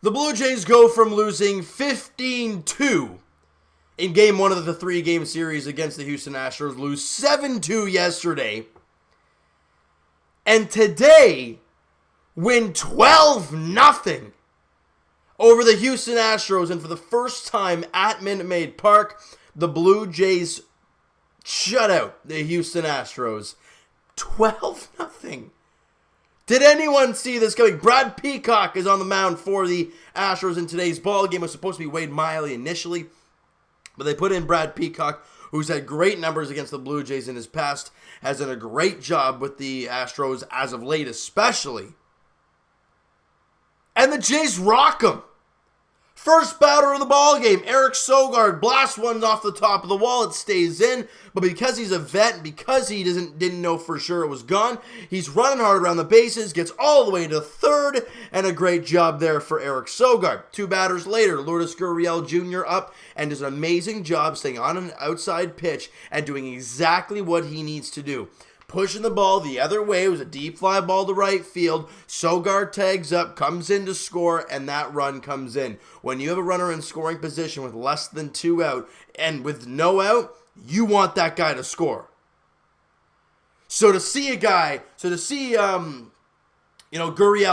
The Blue Jays go from losing 15-2 in Game 1 of the 3-game series against the Houston Astros, lose 7-2 yesterday, and today win 12-0 over the Houston Astros. And for the first time at Minute Maid Park, the Blue Jays shut out the Houston Astros 12-0. Did anyone see this coming? Brad Peacock is on the mound for the Astros in today's ball game. It was supposed to be Wade Miley initially, but they put in Brad Peacock, who's had great numbers against the Blue Jays in his past, has done a great job with the Astros as of late especially. And the Jays rock him. First batter of the ball game, Eric Sogard blasts one off the top of the wall. It stays in, but because he's a vet, because he didn't know for sure it was gone, he's running hard around the bases, gets all the way to third, and a great job there for Eric Sogard. Two batters later, Lourdes Gurriel Jr. up and does an amazing job staying on an outside pitch and doing exactly what he needs to do. Pushing the ball the other way. It was a deep fly ball to right field. Sogard tags up, comes in to score, and that run comes in. When you have a runner in scoring position with less than 2 out, and with no out, you want that guy to score. So to see Gurriel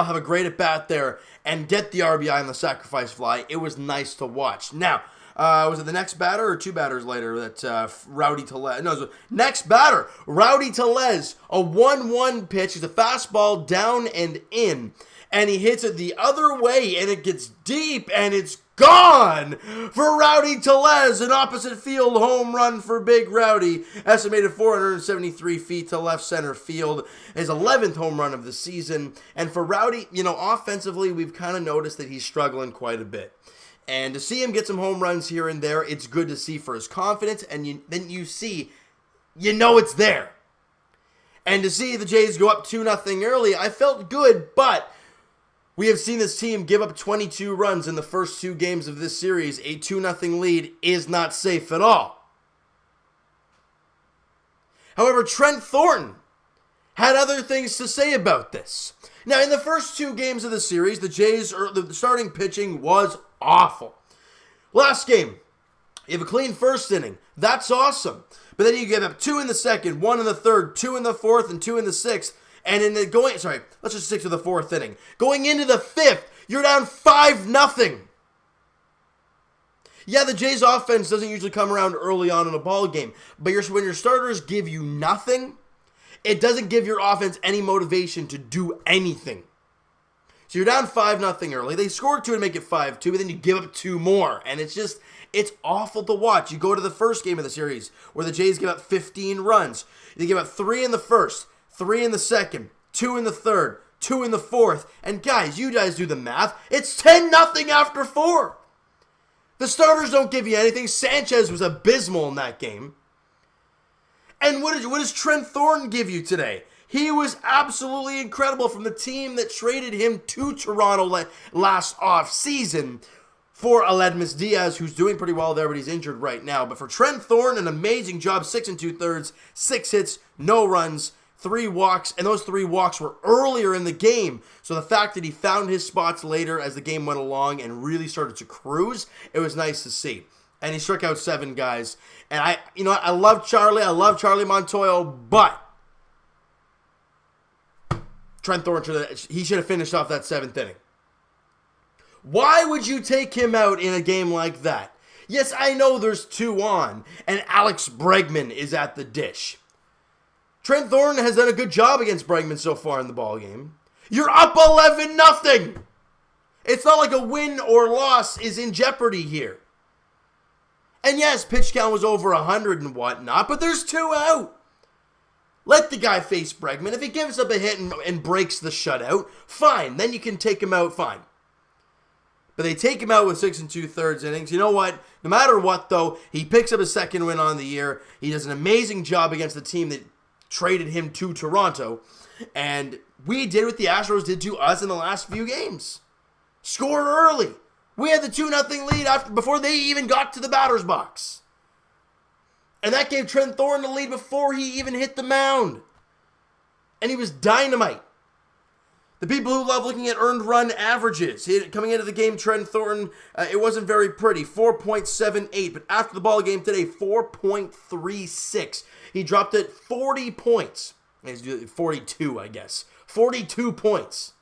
have a great at-bat there and get the RBI on the sacrifice fly, it was nice to watch. Now, was it the next batter or 2 batters later that Rowdy Tellez? No, it was next batter, Rowdy Tellez, a 1-1 pitch. It's a fastball down and in, and he hits it the other way, and it gets deep, and it's gone for Rowdy Tellez. An opposite field home run for Big Rowdy, estimated 473 feet to left center field. His 11th home run of the season, and for Rowdy, offensively, we've kind of noticed that he's struggling quite a bit. And to see him get some home runs here and there, it's good to see for his confidence, and then you see, it's there. And to see the Jays go up 2-0 early, I felt good, but we have seen this team give up 22 runs in the first 2 games of this series. A 2-0 lead is not safe at all. However, Trent Thornton had other things to say about this. Now, in the first 2 games of the series, the starting pitching was awful. Last game, you have a clean first inning. That's awesome. But then you give up 2 in the second, 1 in the third, 2 in the fourth, and 2 in the sixth. And let's just stick to the 4th inning. Going into the 5th, you're down 5-0. Yeah, the Jays offense doesn't usually come around early on in a ball game, but when your starters give you nothing, it doesn't give your offense any motivation to do anything. So you're down 5-0 early. They scored 2 to make it 5-2, but then you give up 2 more. And it's awful to watch. You go to the first game of the series where the Jays give up 15 runs. They give up 3 in the first, 3 in the second, 2 in the third, 2 in the fourth. And guys, you guys do the math. It's 10-0 after 4. The starters don't give you anything. Sanchez was abysmal in that game. And what does Trent Thornton give you today? He was absolutely incredible from the team that traded him to Toronto last offseason for Aledmus Diaz, who's doing pretty well there, but he's injured right now. But for Trent Thornton, an amazing job, 6 2/3, 6 hits, no runs, 3 walks, and those 3 walks were earlier in the game. So the fact that he found his spots later as the game went along and really started to cruise, it was nice to see. And he struck out 7 guys. And I love Charlie. I love Charlie Montoyo, but Trent Thornton, he should have finished off that 7th inning. Why would you take him out in a game like that? Yes, I know there's 2 on, and Alex Bregman is at the dish. Trent Thornton has done a good job against Bregman so far in the ballgame. You're up 11-0. It's not like a win or loss is in jeopardy here. And yes, pitch count was over 100 and whatnot, but there's 2 out. Let the guy face Bregman. If he gives up a hit and breaks the shutout, fine. Then you can take him out, fine. But they take him out with 6 2/3 innings. You know what? No matter what, though, he picks up his 2nd win on the year. He does an amazing job against the team that traded him to Toronto. And we did what the Astros did to us in the last few games. Score early. We had the 2-0 lead before they even got to the batter's box. And that gave Trent Thornton the lead before he even hit the mound. And he was dynamite. The people who love looking at earned run averages. Coming into the game, Trent Thornton, it wasn't very pretty. 4.78, but after the ball game today, 4.36. He dropped it 40 points. 42, I guess. 42 points.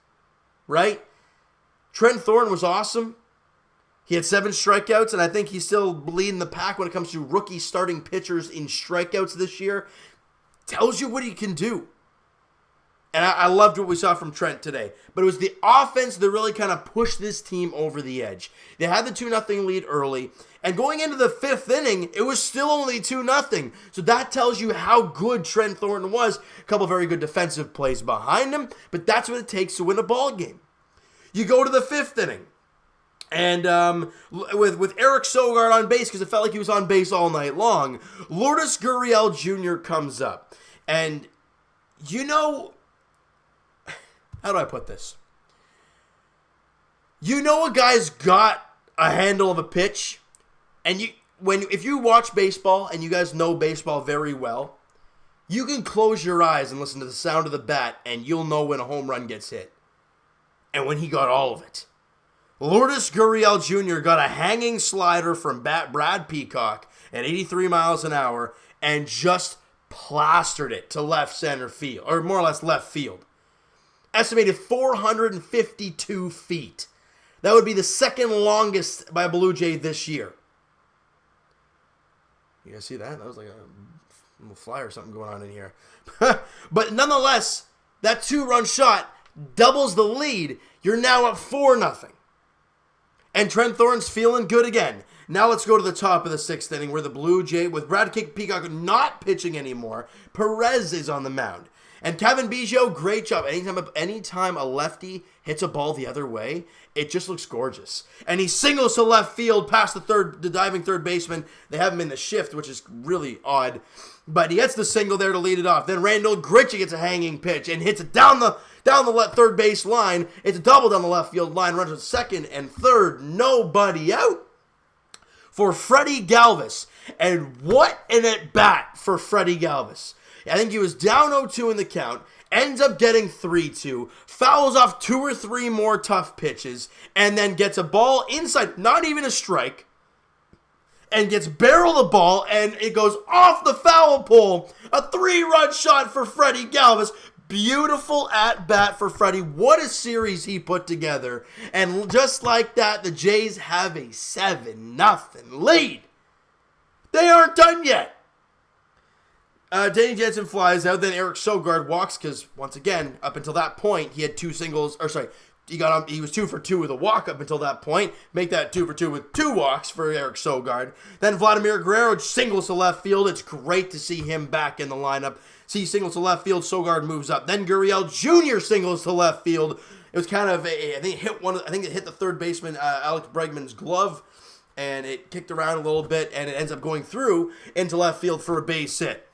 Right? Trent Thornton was awesome. He had 7 strikeouts, and I think he's still leading the pack when it comes to rookie starting pitchers in strikeouts this year. Tells you what he can do. And I loved what we saw from Trent today. But it was the offense that really kind of pushed this team over the edge. They had the 2-0 lead early. And going into the 5th inning, it was still only 2-0. So that tells you how good Trent Thornton was. A couple very good defensive plays behind him. But that's what it takes to win a ball game. You go to the 5th inning. And with Eric Sogard on base, because it felt like he was on base all night long, Lourdes Gurriel Jr. comes up. And you know... How do I put this? You know a guy's got a handle of a pitch, and if you watch baseball and you guys know baseball very well, you can close your eyes and listen to the sound of the bat, and you'll know when a home run gets hit. And when he got all of it. Lourdes Gurriel Jr. got a hanging slider from Brad Peacock at 83 miles an hour and just plastered it to left center field, or more or less left field. Estimated 452 feet. That would be the second longest by a Blue Jay this year. You guys see that? That was like a little fly or something going on in here. But nonetheless, that 2-run shot doubles the lead. You're now up 4-0. And Trent Thornton's feeling good again. Now let's go to the top of the 6th inning where the Blue Jay, with Brad Peacock not pitching anymore, Perez is on the mound. And Kevin Biggio, great job. Anytime a lefty hits a ball the other way, it just looks gorgeous. And he singles to left field past the diving third baseman. They have him in the shift, which is really odd. But he gets the single there to lead it off. Then Randall Grichuk gets a hanging pitch and hits it down the third base line. It's a double down the left field line. Runs with second and third. Nobody out for Freddie Galvis. And what an at-bat for Freddie Galvis. I think he was down 0-2 in the count, ends up getting 3-2, fouls off 2 or 3 more tough pitches, and then gets a ball inside, not even a strike, and gets barrel the ball, and it goes off the foul pole. A 3-run shot for Freddie Galvis. Beautiful at-bat for Freddie. What a series he put together. And just like that, the Jays have a 7-0 lead. They aren't done yet. Danny Jansen flies out, then Eric Sogard walks, because, once again, up until that point, he had 2 singles, he was 2 for 2 with a walk up until that point. Make that 2 for 2 with 2 walks for Eric Sogard. Then Vladimir Guerrero singles to left field. It's great to see him back in the lineup. See singles to left field, Sogard moves up. Then Gurriel Jr. singles to left field. It was kind of I think it hit the third baseman, Alex Bregman's glove, and it kicked around a little bit, and it ends up going through into left field for a base hit.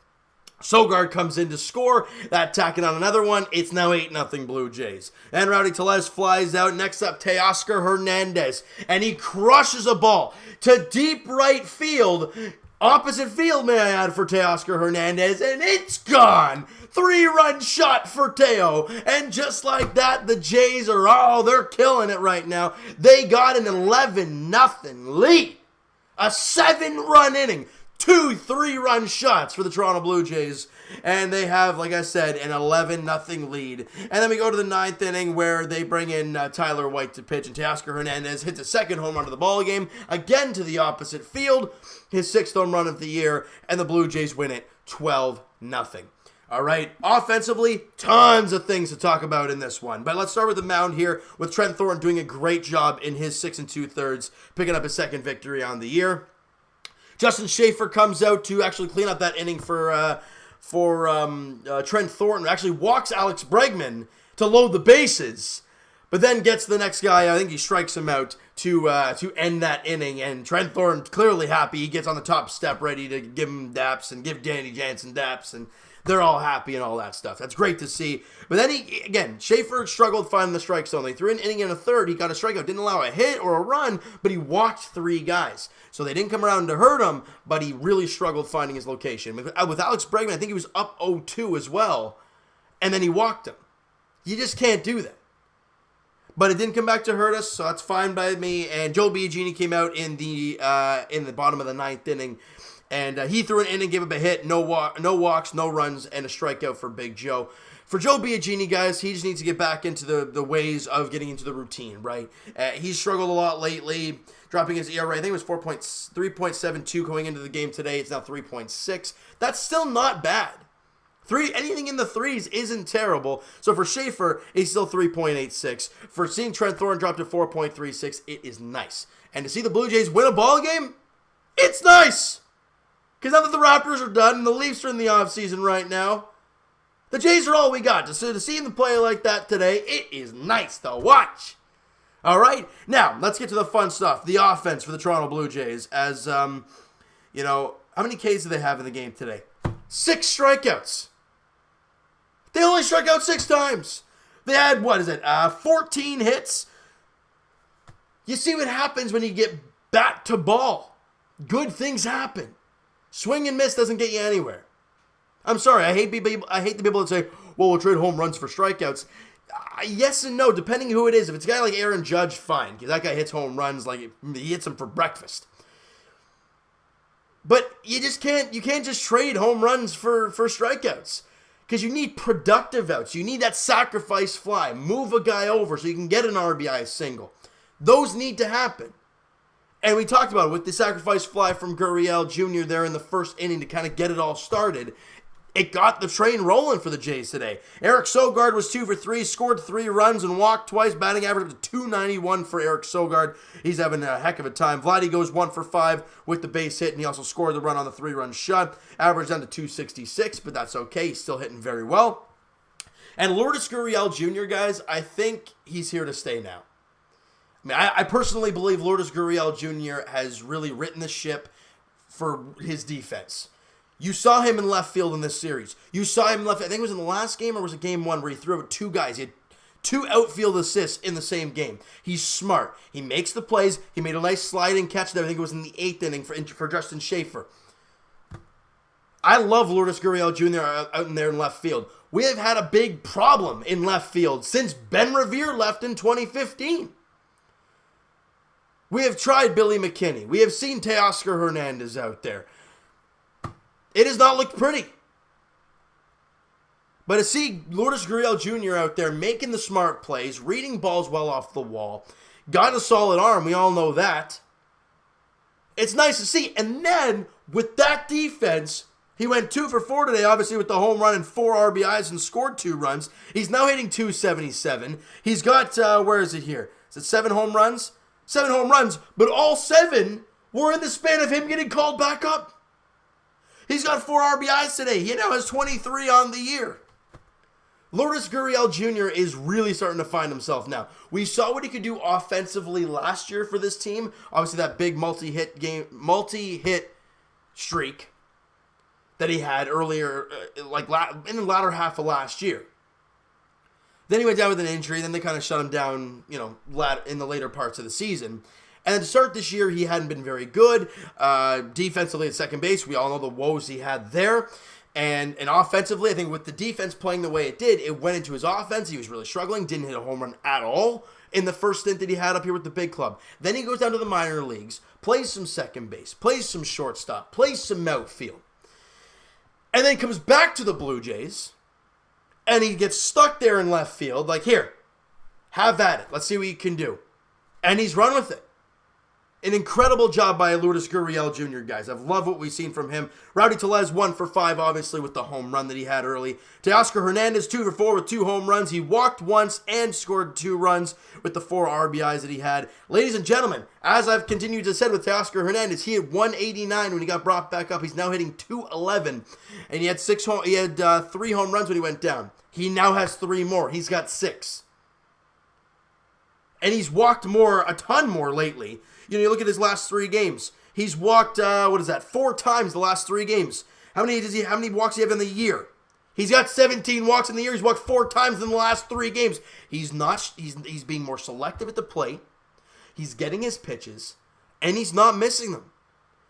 Sogard comes in to score. That tacking on another one. It's now 8-0 Blue Jays. And Rowdy Tellez flies out. Next up, Teoscar Hernandez. And he crushes a ball to deep right field. Opposite field, may I add, for Teoscar Hernandez. And it's gone. 3-run shot for Teo. And just like that, the Jays they're killing it right now. They got an 11-0 lead. A 7-run inning. 2 3-run shots for the Toronto Blue Jays, and they have, like I said, an 11-0 lead. And then we go to the 9th inning where they bring in Tyler White to pitch, and Teoscar Hernandez hits a second home run of the ball game, again to the opposite field, his 6th home run of the year, and the Blue Jays win it 12-0. All right, offensively, tons of things to talk about in this one. But let's start with the mound here, with Trent Thornton doing a great job in his 6 2/3, picking up his 2nd victory on the year. Justin Schaefer comes out to actually clean up that inning for Trent Thornton. Actually walks Alex Bregman to load the bases, but then gets the next guy. I think he strikes him out to end that inning. And Trent Thornton clearly happy. He gets on the top step ready to give him daps and give Danny Jansen daps, and they're all happy and all that stuff. That's great to see. But then Schaefer struggled finding the strike zone. They threw an inning and a third. He got a strikeout. Didn't allow a hit or a run, but he walked 3 guys. So they didn't come around to hurt him, but he really struggled finding his location. With Alex Bregman, I think he was up 0-2 as well, and then he walked him. You just can't do that. But it didn't come back to hurt us, so that's fine by me. And Joe Biagini came out in the bottom of the 9th inning, and he threw an inning, gave up a hit, no walks, no runs, and a strikeout for Big Joe. For Joe Biagini, guys, he just needs to get back into the ways of getting into the routine, right? He's struggled a lot lately, dropping his ERA. I think it was 3.72 going into the game today. It's now 3.6. That's still not bad. Anything in the threes isn't terrible. So for Schaefer, he's still 3.86. For seeing Trent Thorne drop to 4.36, it is nice. And to see the Blue Jays win a ball game, it's nice. Because now that the Raptors are done and the Leafs are in the offseason right now, the Jays are all we got. To see them play like that today, it is nice to watch. All right? Now, let's get to the fun stuff. The offense for the Toronto Blue Jays. As, how many Ks do they have in the game today? 6 strikeouts. They only struck out 6 times. They had, 14 hits? You see what happens when you get bat to ball. Good things happen. Swing and miss doesn't get you anywhere. I'm sorry, I hate the people that say, well, we'll trade home runs for strikeouts. Yes and no, depending who it is. If it's a guy like Aaron Judge, fine, because that guy hits home runs like he hits them for breakfast. But you can't just trade home runs for strikeouts. Because you need productive outs. You need that sacrifice fly. Move a guy over so you can get an RBI single. Those need to happen. And we talked about it with the sacrifice fly from Gurriel Jr. there in the first inning to kind of get it all started. It got the train rolling for the Jays today. Eric Sogard was 2 for 3, scored 3 runs and walked twice, batting average up to .291 for Eric Sogard. He's having a heck of a time. Vladdy goes 1 for 5 with the base hit, and he also scored the run on the 3-run shot. Average down to .266, but that's okay. He's still hitting very well. And Lourdes Gurriel Jr., guys, I think he's here to stay now. I personally believe Lourdes Gurriel Jr. has really written the ship for his defense. You saw him in left field in this series. You saw him in left field. I think it was in the last game or was it game 1 where he threw out 2 guys. He had 2 outfield assists in the same game. He's smart. He makes the plays. He made a nice sliding catch there. I think it was in the 8th inning for Justin Schaefer. I love Lourdes Gurriel Jr. out in there in left field. We have had a big problem in left field since Ben Revere left in 2015. We have tried Billy McKinney. We have seen Teoscar Hernandez out there. It has not looked pretty. But to see Lourdes Gurriel Jr. out there making the smart plays, reading balls well off the wall, got a solid arm, we all know that. It's nice to see. And then, with that defense, he went 2 for 4 today, obviously with the home run and 4 RBIs and scored 2 runs. He's now hitting .277. He's got, where is it here? Is it 7 home runs? 7 home runs, but all 7 were in the span of him getting called back up. He's got 4 RBIs today. He now has 23 on the year. Lourdes Gurriel Jr. is really starting to find himself now. We saw what he could do offensively last year for this team. Obviously, that big multi-hit streak that he had earlier, in the latter half of last year. Then he went down with an injury. Then they kind of shut him down, in the later parts of the season. And to start this year, he hadn't been very good. Defensively at second base, we all know the woes he had there. And offensively, I think with the defense playing the way it did, it went into his offense. He was really struggling, didn't hit a home run at all in the first stint that he had up here with the big club. Then he goes down to the minor leagues, plays some second base, plays some shortstop, plays some outfield. And then comes back to the Blue Jays, and he gets stuck there in left field. Like, here, have at it. Let's see what you can do. And he's run with it. An incredible job by Lourdes Gurriel Jr., guys. I've loved what we've seen from him. Rowdy Tellez 1 for 5, obviously, with the home run that he had early. Teoscar Hernandez 2 for 4 with 2 home runs. He walked once and scored 2 runs with the 4 RBIs that he had. Ladies and gentlemen, as I've continued to say with Teoscar Hernandez, he had 189 when he got brought back up. He's now hitting 211, and he had 3 home runs when he went down. He now has 3 more. He's got 6. And he's walked a ton more lately. You look at his last 3 games. He's walked, 4 times the last 3 games. How many walks does he have in the year? He's got 17 walks in the year. He's walked 4 times in the last 3 games. He's being more selective at the plate. He's getting his pitches, and he's not missing them.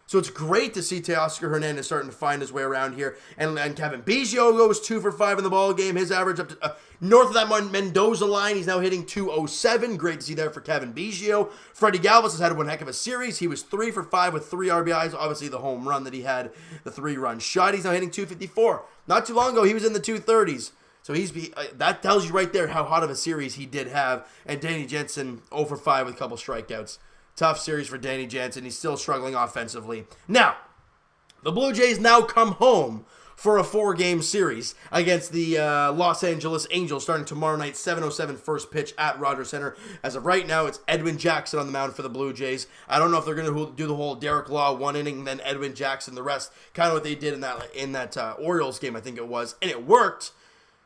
So it's great to see Teoscar Hernandez starting to find his way around here. And Kevin Biggio goes 2 for 5 in the ball game. His average up to north of that Mendoza line. He's now hitting .207. Great to see there for Kevin Biggio. Freddie Galvis has had one heck of a series. He was 3 for 5 with 3 RBIs. Obviously the home run that he had, the 3-run shot. He's now hitting .254. Not too long ago, he was in the 230s. So that tells you right there how hot of a series he did have. And Danny Jansen 0 for 5 with a couple strikeouts. Tough series for Danny Jansen. He's still struggling offensively. Now, the Blue Jays now come home for a 4-game series against the Los Angeles Angels starting tomorrow night, 7:07 first pitch at Rogers Center. As of right now, it's Edwin Jackson on the mound for the Blue Jays. I don't know if they're going to do the whole Derek Law 1 inning, then Edwin Jackson the rest, kind of what they did in that Orioles game, I think it was, and it worked.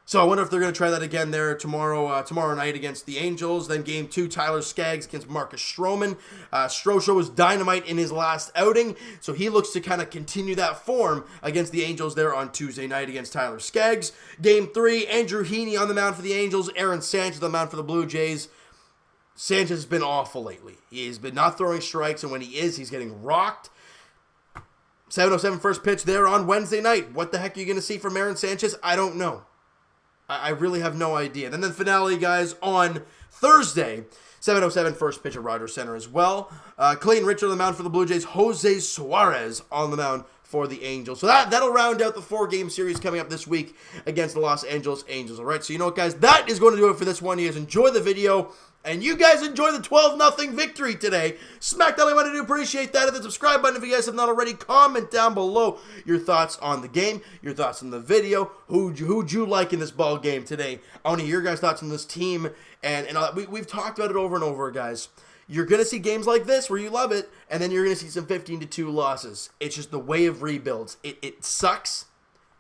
So I wonder if they're going to try that again there tomorrow night against the Angels. Then Game 2, Tyler Skaggs against Marcus Stroman. Strosho was dynamite in his last outing, so he looks to kind of continue that form against the Angels there on Tuesday night against Tyler Skaggs. Game 3, Andrew Heaney on the mound for the Angels. Aaron Sanchez on the mound for the Blue Jays. Sanchez has been awful lately. He's been not throwing strikes, and when he is, he's getting rocked. 7:07 first pitch there on Wednesday night. What the heck are you going to see from Aaron Sanchez? I don't know. I really have no idea. Then the finale, guys, on Thursday, 7:07 first pitch at Rogers Center as well. Clayton Richard on the mound for the Blue Jays. Jose Suarez on the mound for the Angels. So that'll round out the 4-game series coming up this week against the Los Angeles Angels. All right, so you know what, guys? That is going to do it for this one. You guys enjoy the video. And you guys enjoy the 12-0 victory today. Smack that like button. I do appreciate that. Hit the subscribe button if you guys have not already. Comment down below your thoughts on the game, your thoughts on the video. Who'd you like in this ball game today? I want to hear your guys' thoughts on this team. And we've talked about it over and over, guys. You're going to see games like this where you love it, and then you're going to see some 15-2 losses. It's just the way of rebuilds. It sucks,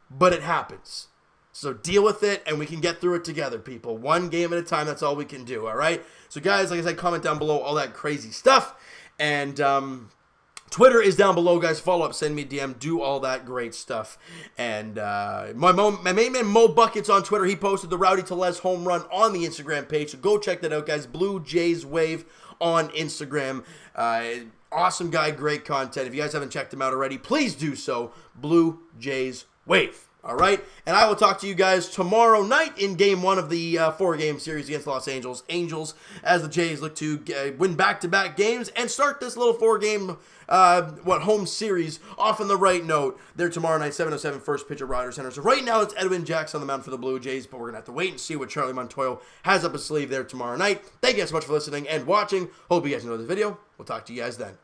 but it happens. So deal with it, and we can get through it together, people. One game at a time, that's all we can do, all right? So, guys, like I said, comment down below all that crazy stuff. And Twitter is down below, guys. Follow up, send me a DM, do all that great stuff. And my main man, Mo Buckets on Twitter, he posted the Rowdy Tellez home run on the Instagram page. So go check that out, guys. Blue Jays Wave on Instagram. Awesome guy, great content. If you guys haven't checked him out already, please do so. Blue Jays Wave. All right, and I will talk to you guys tomorrow night in Game 1 of the 4-game series against Los Angeles Angels as the Jays look to win back-to-back games and start this little 4-game home series off on the right note. There tomorrow night, 7:07 first pitch at Rogers Center. So right now it's Edwin Jackson on the mound for the Blue Jays, but we're going to have to wait and see what Charlie Montoyo has up his sleeve there tomorrow night. Thank you guys so much for listening and watching. Hope you guys enjoyed this video. We'll talk to you guys then.